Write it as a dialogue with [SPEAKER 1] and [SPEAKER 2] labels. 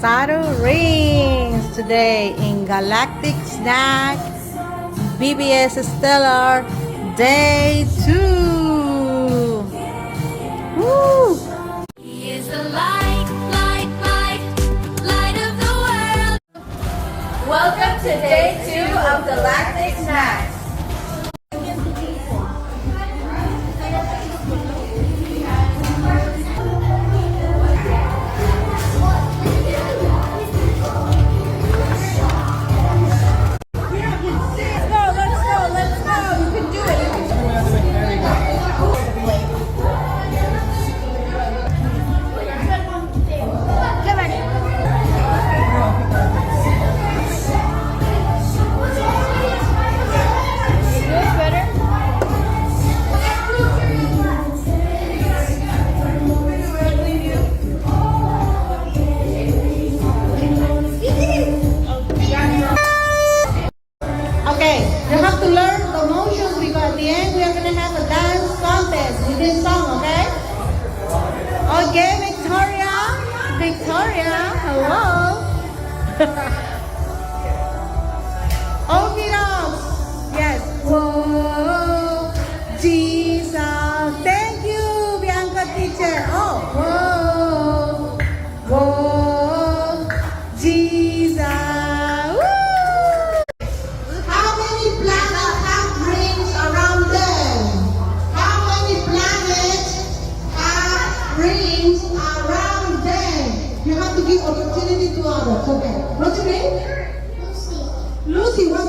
[SPEAKER 1] subtle rings today in Galactic Snack BBS Stellar Day 2. Woo!
[SPEAKER 2] He is the light, light, light, light of the world.
[SPEAKER 3] Welcome to day 2 of Galactic Snacks.
[SPEAKER 1] Okay, you have to learn the motions because at the end we are going to have a dance contest with this song, okay? Okay, Victoria. Victoria, hello. Okay, yes. Whoa, Jesus. Thank you, Bianca teacher. Oh, whoa, whoa, Jesus.
[SPEAKER 4] How many planets have rings around them? How many planets have rings around them? You have to give opportunity to others. Okay. What's your name? Lucy. Lucy, what's